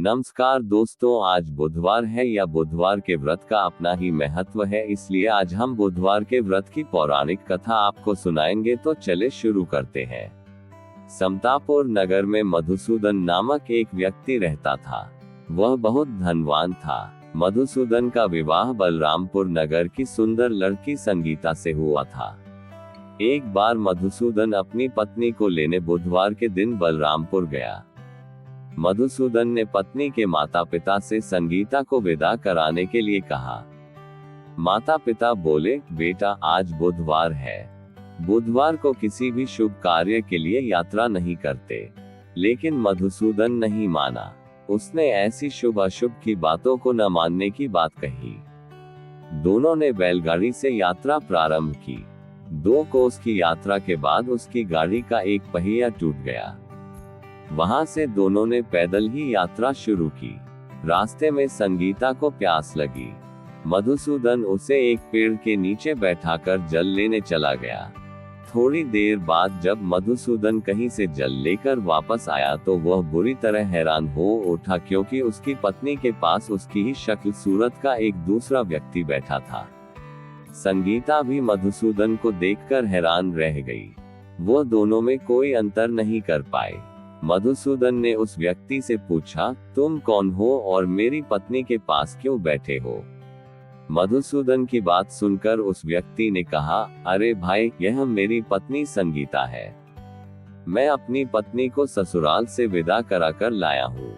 नमस्कार दोस्तों, आज बुधवार है या बुधवार के व्रत का अपना ही महत्व है, इसलिए आज हम बुधवार के व्रत की पौराणिक कथा आपको सुनाएंगे। तो चले शुरू करते हैं। समतापुर नगर में मधुसूदन नामक एक व्यक्ति रहता था। वह बहुत धनवान था। मधुसूदन का विवाह बलरामपुर नगर की सुंदर लड़की संगीता से हुआ था। एक बार मधुसूदन अपनी पत्नी को लेने बुधवार के दिन बलरामपुर गया। मधुसूदन ने पत्नी के माता पिता से संगीता को विदा कराने के लिए कहा। माता पिता बोले, बेटा आज बुधवार है, बुधवार को किसी भी शुभ कार्य के लिए यात्रा नहीं करते। लेकिन मधुसूदन नहीं माना। उसने ऐसी शुभ अशुभ की बातों को न मानने की बात कही। दोनों ने बैलगाड़ी से यात्रा प्रारंभ की। 2 कोस की यात्रा के बाद उसकी गाड़ी का एक पहिया टूट गया। वहां से दोनों ने पैदल ही यात्रा शुरू की। रास्ते में संगीता को प्यास लगी। मधुसूदन उसे एक पेड़ के नीचे बैठाकर जल लेने चला गया। थोड़ी देर बाद जब मधुसूदन कहीं से जल लेकर वापस आया तो वह बुरी तरह हैरान हो उठा, क्योंकि उसकी पत्नी के पास उसकी ही शक्ल सूरत का एक दूसरा व्यक्ति बैठा था। संगीता भी मधुसूदन को देखकर हैरान रह गई। वो दोनों में कोई अंतर नहीं कर पाए। मधुसूदन ने उस व्यक्ति से पूछा, तुम कौन हो और मेरी पत्नी के पास क्यों बैठे हो? मधुसूदन की बात सुनकर उस व्यक्ति ने कहा, अरे भाई, यह मेरी पत्नी संगीता है। मैं अपनी पत्नी को ससुराल से विदा कराकर लाया हूँ।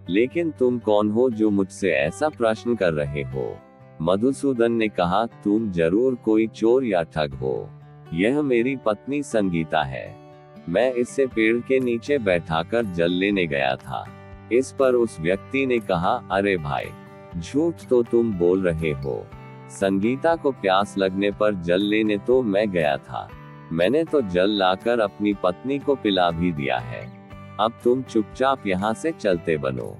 लेकिन तुम कौन हो जो मुझसे ऐसा प्रश्न कर रहे हो? मधुसूदन ने कहा, तुम जरूर कोई चोर या ठग हो। यह मेरी पत्नी संगीता है। मैं इससे पेड़ के नीचे बैठाकर जल लेने गया था। इस पर उस व्यक्ति ने कहा, अरे भाई, झूठ तो तुम बोल रहे हो। संगीता को प्यास लगने पर जल लेने तो मैं गया था। मैंने तो जल लाकर अपनी पत्नी को पिला भी दिया है। अब तुम चुपचाप यहाँ से चलते बनो,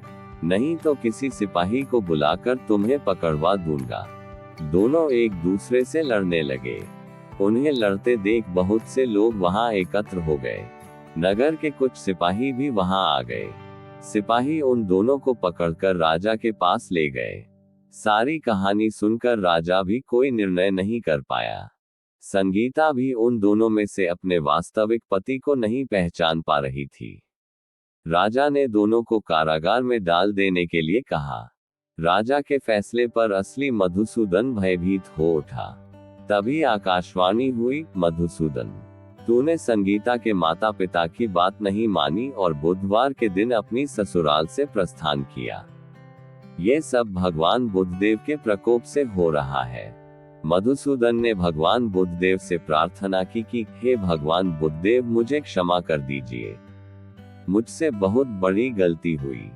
नहीं तो किसी सिपाही को बुलाकर तुम्हें पकड़वा दूंगा। दोनों एक दूसरे से लड़ने लगे। उन्हें लड़ते देख बहुत से लोग वहां एकत्र हो गए। नगर के कुछ सिपाही भी वहां आ गए। सिपाही उन दोनों को पकड़कर राजा के पास ले गए। सारी कहानी सुनकर राजा भी कोई निर्णय नहीं कर पाया। संगीता भी उन दोनों में से अपने वास्तविक पति को नहीं पहचान पा रही थी। राजा ने दोनों को कारागार में डाल देने के लिए कहा। राजा के फैसले पर असली मधुसूदन भयभीत हो उठा। तभी आकाशवाणी हुई, मधुसूदन, तूने संगीता के माता पिता की बात नहीं मानी और बुधवार के दिन अपनी ससुराल से प्रस्थान किया। ये सब भगवान बुद्धदेव के प्रकोप से हो रहा है। मधुसूदन ने भगवान बुद्धदेव से प्रार्थना की कि हे भगवान बुद्धदेव, मुझे क्षमा कर दीजिए। मुझसे बहुत बड़ी गलती हुई।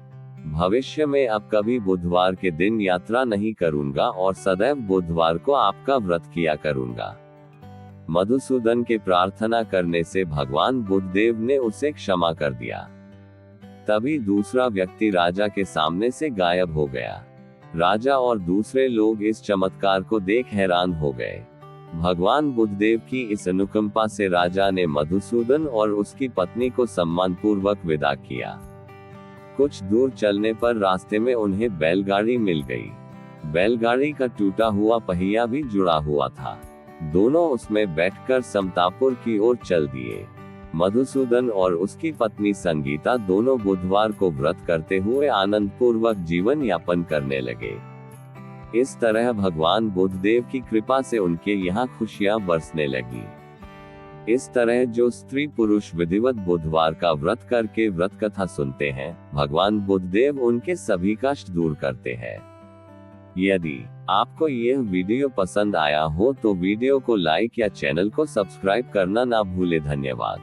भविष्य में अब कभी बुधवार के दिन यात्रा नहीं करूंगा और सदैव बुधवार को आपका व्रत किया करूंगा। मधुसूदन के प्रार्थना करने से भगवान बुद्धदेव ने उसे क्षमा कर दिया। तभी दूसरा व्यक्ति राजा के सामने से गायब हो गया। राजा और दूसरे लोग इस चमत्कार को देख हैरान हो गए। भगवान बुद्धदेव की इस अनुकंपा से राजा ने मधुसूदन और उसकी पत्नी को सम्मानपूर्वक विदा किया। कुछ दूर चलने पर रास्ते में उन्हें बैलगाड़ी मिल गई। बैलगाड़ी का टूटा हुआ पहिया भी जुड़ा हुआ था। दोनों उसमें बैठकर समतापुर की ओर चल दिए। मधुसूदन और उसकी पत्नी संगीता दोनों बुधवार को व्रत करते हुए आनंद पूर्वक जीवन यापन करने लगे। इस तरह भगवान बुद्धदेव की कृपा से उनके यहाँ खुशियां बरसने लगी। इस तरह जो स्त्री पुरुष विधिवत बुधवार का व्रत करके व्रत कथा सुनते हैं, भगवान बुद्धदेव उनके सभी कष्ट दूर करते हैं। यदि आपको यह वीडियो पसंद आया हो तो वीडियो को लाइक या चैनल को सब्सक्राइब करना ना भूले। धन्यवाद।